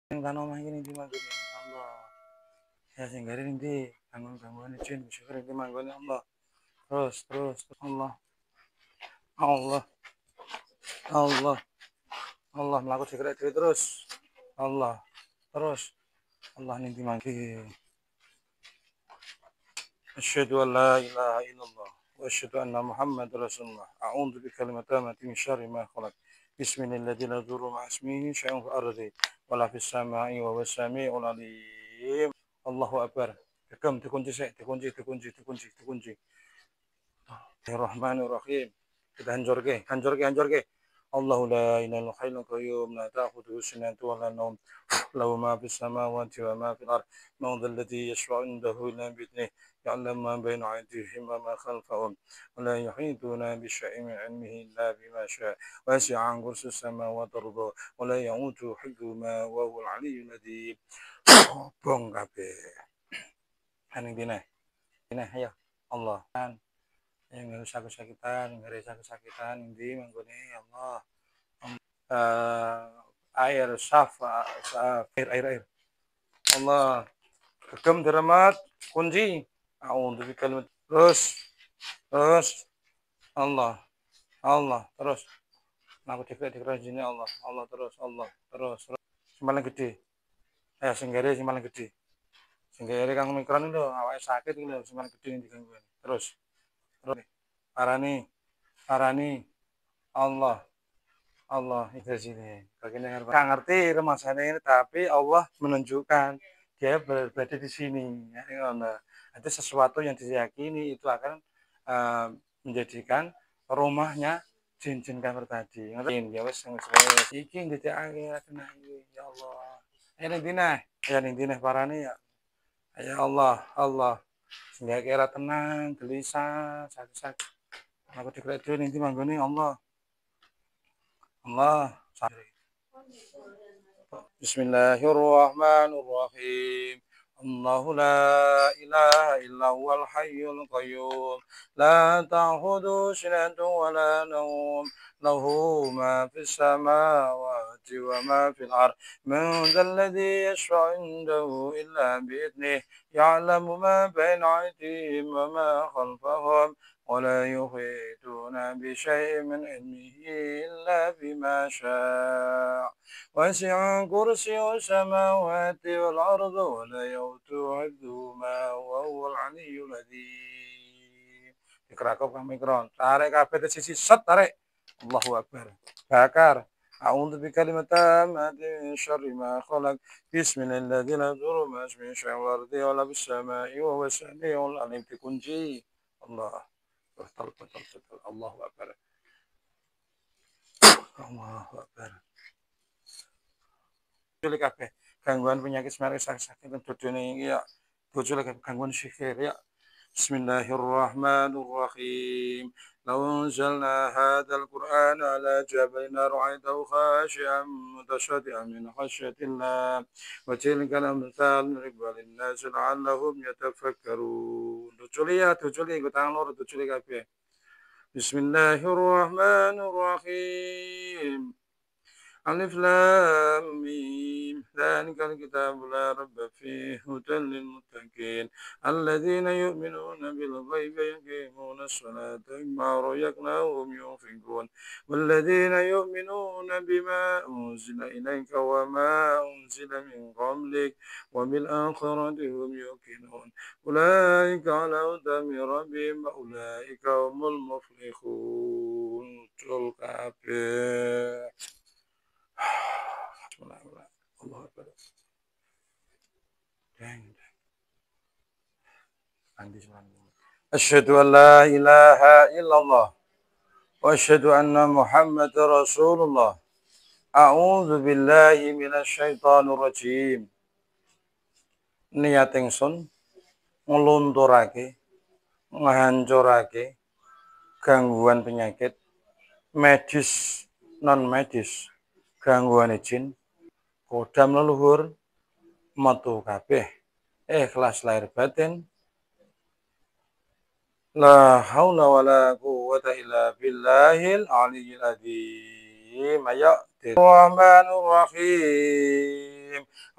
Yang tanah omah ini di manggone Allah. Ya sing gare ndi gangguan jin syukur di manggone Allah. Terus Allah. Allah. Allah. Allah mlaku digerak dhewe terus. Allah. Terus Allah ning di mangke. Asyhadu an la ilaha illallah wa asyhadu anna Muhammadar Rasulullah. A'udzu bikalimati min syarri ma khalaq. Bismillahirrahmanirrahim. La yadurru ma'a ismihi syai'un fil ardi wa la fis sama'i wa huwas sami'ul 'alim. Allahu akbar. Rekam dikunci sik, dikunci. Bismillahirrahmanirrahim. Kita hancurke. Allahu la ilaha illa hayyul qayyum la ta'khudhuhu sinatun wa la nawm. Lahu ma fis samawati wa ma fil ard. Man dhal ladzi yashfa'u 'indahu illa bi idhnihi. Ya'lamu ma bayna aydihim wa ma khalfahum. Wa la yuhituna bi syai'in min 'ilmihi illa bima sha'a. Wasi'a kursiyuhu samawati wal ardh wa la ya'uduhu hifdhuhuma wa huwal 'aliyyul 'azim. Bong kabeh. Haning dine. Ayo Allah. Yang kesakitan, di manggone Allah. Air air. Allah. Gegem diramat kunci. A'udzu bikalimat. Terus Allah. Terus. Aku dikira jine Allah. Terus. Sing gede. Sing gede. Sing gede kang mikron lho, awake sakit iki lho, sing gede digangguan. Terus. Parani Allah itu sini. Bagian nggak ngerti remasannya ini, tapi Allah menunjukkan dia berada di sini. Ya, ada sesuatu yang diyakini itu akan menjadikan rumahnya jin-jin kafir tadi. Ngerti? Ya wes iki ndite akhirat ya Allah. Ning dina parani ya. Ya Allah. Sehingga kira tenang, gelisah, sakit. Aku dikira dhewe ning ndi manggone Allah. Bismillahirrahmanirrahim. Allahu la ilaha illa huwal hayyul qayyum. La ta'khudhuhu sinatun wa la nawm. Lahu ma fis samawati wa ma fil ard. Man dhal ladzi yashfa'u 'indahu illa bi idhnihi. Ya'lamu ma bayna aydihim wa ma khalfahum. ولا يحيطون بشيء من علمه إلا بما شاء وسع كرسيه السماوات والأرض ولا يؤوده حفظهما وهو العلي العظيم. Dikerakop kang mikron. Tarik kabeh te sisi set tarik. Allahu Akbar. Bakar. A'udzu bikalimati min syarri ma khalaq. Bismillahirrahmanirrahim. La yadurru ma'a ismihi syai'un fil ardi wa la fis sama'i wa huwas sami'ul 'alim. Dikunci. Allah. Betul. Allahu Akbar. Culik kabeh gangguan penyakit semarang sakit dodone iki ya. Bocor gangguan sihir ya. Bismillahirrahmanirrahim. Law anzalna hadzal qur'ana ala jabalin ra'aytahu khashi'an mutasaddian min khasyatillah wa tilkal amsal nadribuha lin-nas la'allahum yatafakkarun. Doculi nggo tangan loro doculi kabeh. Bismillahirrahmanirrahim. Alif Lam Mim. Dzalikal kitabu la raiba fihi hudan lil muttaqin alladzina yu'minuna bil ghaibi wa yuqimuna as-salata wa mimma razaqnahum yunfiqun walladzina yu'minuna bima unzila ilayka wa ma unzila min qablik wa bil akhirati hum yuqinun ulaika ala hudan min rabbihim wa ulaika humul muflihun. Allah Akbar. Asyhadu an la ilaha illallah wa asyhadu anna Muhammadar Rasulullah. A'udzu billahi minasy syaithanir rajim. Niat ingsun nglunturake, ngahancurake gangguan penyakit medis non medis, gangguan jin, kodam leluhur, metu kabeh, ikhlas lahir batin. La haula wala quwwata illa billahil aliyyil adzim. Ayo. Bismillahirrahmanirrahim.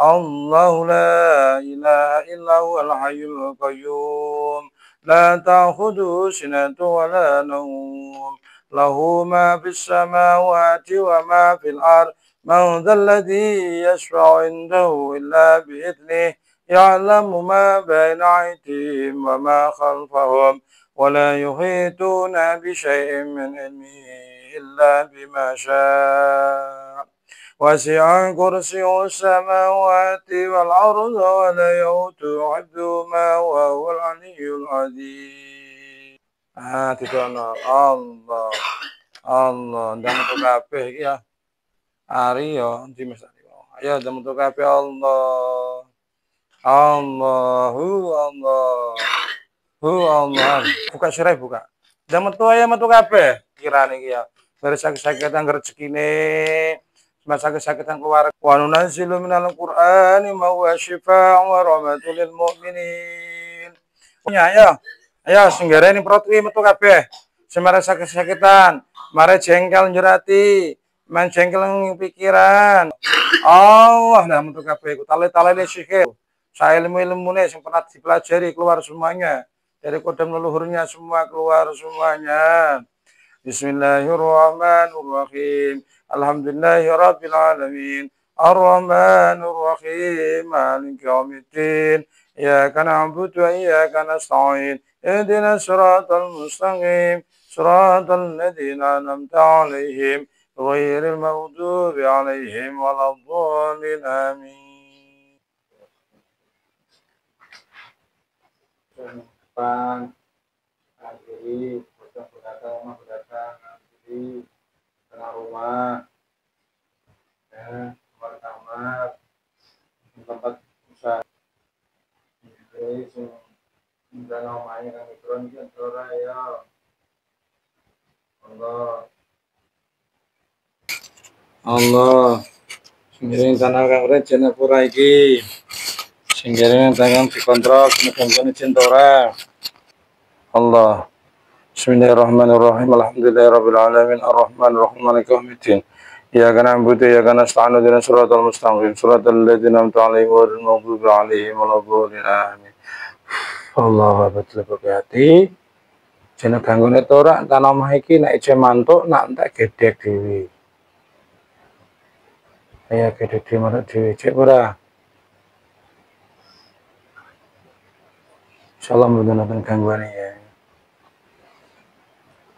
الله لا إله إلا هو الحي القيوم لا تأخذه سنة ولا نوم له ما في السماوات وما في الأرض من ذا الذي يشفع عنده إلا بإذنه يعلم ما بين أيديهم وما خلفهم ولا يحيطون بشيء من علمه إلا بما شاء وسع كرسي السماوات والأرض ولا يؤوده حفظهما وهو العلي العظيم. Tidak ana Allah Allah ndang metu kabeh iki ya. Ari yo di Mas Ari. Ayo ndang metu kabeh Allah. Allahu Allah. Hu Allah. Buka sirai buka. Ndang metu ayo metu kabeh. Kirane iki ya. Sakit-sakitan rezekine. Sakit-sakitan keluarga. Wa nunazzilu minal Qur'ani ma huwa syifaa'un wa rahmatun lil mu'minin. Ayo. Ayo singgareni perut kuwi metu kabeh. Semare sakit-sakitan, mare jengkel njurati, main jengkel pikiran. Allah dah metu kabeh iku tale-talene sihir. Saya ilmu-ilmune sing pernah dipelajari keluar semuanya. Dari kodam leluhurnya semua keluar semuanya. Bismillahirrahmanirrahim. Alhamdulillahirabbil alamin. Ar-Rahmanir Rahim. Maliki yaumiddin. Iyyaka na'budu wa iyyaka nasta'in. Ihdinas siratal mustaqim. Siratal ladzina an'amta 'alaihim ghairil maghdubi 'alaihim waladdallin. Amin. Depan, kiri, belakang, kiri, tengah rumah, ya, kamar, tempat usaha. Jadi, sudah namanya kami turun ke ya. Allah. Singgiring tanah kang rejen pura iki. Singgiring tangan dikontrol semoga cintora. Allah. Bismillahirrahmanirrahim. Alhamdulillahirabbil alamin arrahmanir rahim maliki yaumiddin. Iyyaka na'budu wa iyyaka nasta'in ihdinas siratal mustaqim siratal ladzina an'amta 'alaihim ghairil maghdubi 'alaihim waladdallin. Amin. Allah betul hati. Jeneng ganggone ora tanah omah iki nek ijo mantuk nak entek gedhek dhewe. Ayo gedhek dhewe mantuk dhewe cek ora. Insyaallah mboten gangguan ya.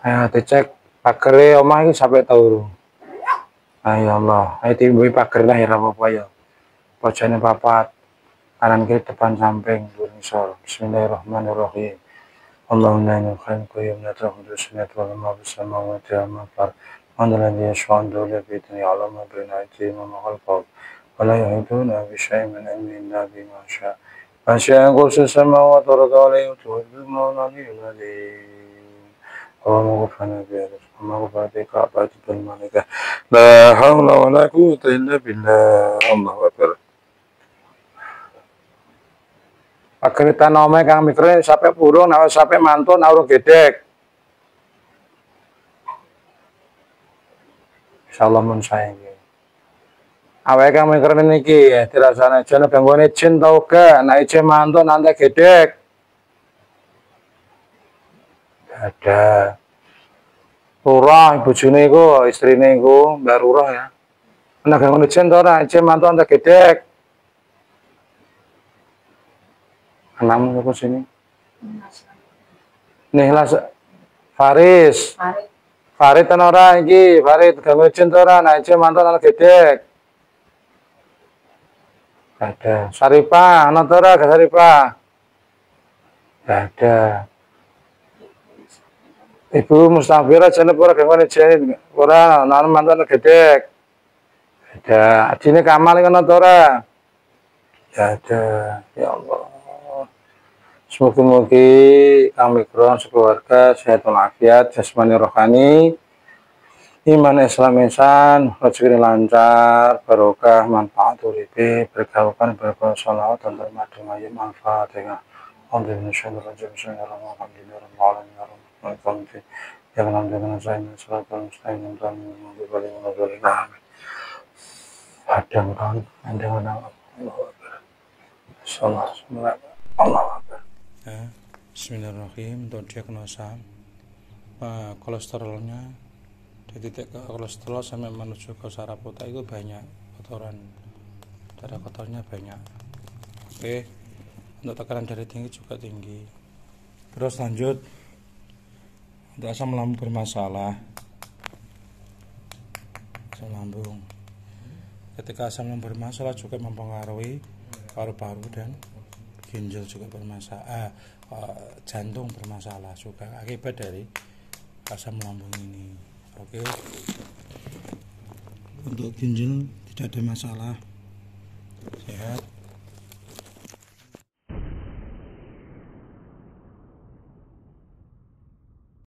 Ayo dicek pagere omah iki sampai tau. Ayo Allah, ayo timbuhi pager lah ya apa-apa ya. Pojone papat, kanan kiri depan samping ngisor. Bismillahirrahmanirrahim. Allahumma inna khairan qayyum la ta'khudhu sinatun wa ma fis samawati wa ma fil ardi. Man alladhi yashfa'u illa bi idhnihi ya'lamu ma bayna aydihim wa ma khalfahum wa la yuhituna bi shay'in min ilmihi illa bima sha'a. Wasi'a kursiyyuhu samawati wal ardi wa la yu'uduhu al-'aliyyul 'azim. Allahumma ghfirna bi Allahumma ghfirna ka'bati bil malaikah. La haula wa la quwwata illa billah. Allahu akbar. Agar tanah omah kang mikro sampai burung, nawa sampai mantun, nawa gedek. Insyaallah mun saiki. Awake kang mikro niki dirasane jane gangguane jin tau ga, nek jin mantun nanti gedek. Ada. Lurah bojone iku, istrine iku, Mbak Lurah ya. Nek gangguane jin to ora, jin mantun nanti gedek. Anakmu ke sini. Nih lah Faris. Farid ora iki, Farid ganggu jin ora, nek jin mantun ana gedek. Ada. Saripah, ana ora gak Saripah? Ada. Ibu Mustafira jane ora ganggu jin, ora ana mantun ana gedek. Ada. Adine Kamal iki ana ora? Ya ada. Ya Allah. Semoga-moga kami mikron sekeluarga sehat walafiat, jasmani rohani, iman Islam insan, rezeki lancar, barokah, manfaat uripe, berkaukan berkah salawat dan termadu ayat manfaat dengan alhamdulillah syaitanirrajim bismillahirrahmanirrahim jangan dengan saya selalu mustahil dan mengubah Hadang kan, hadang Allah, Allah. Bismillahirrahmanirrahim. Untuk diagnosa kolesterolnya di titik kolesterol sampai menuju ke saraf otak itu banyak kotoran, darah kotornya banyak. Oke, untuk tekanan darah tinggi juga tinggi. Terus lanjut untuk asam lambung bermasalah. Asam lambung, ketika asam lambung bermasalah juga mempengaruhi paru-paru dan ginjal juga bermasalah, jantung bermasalah juga akibat dari asam lambung ini. Oke, untuk ginjal tidak ada masalah, sehat.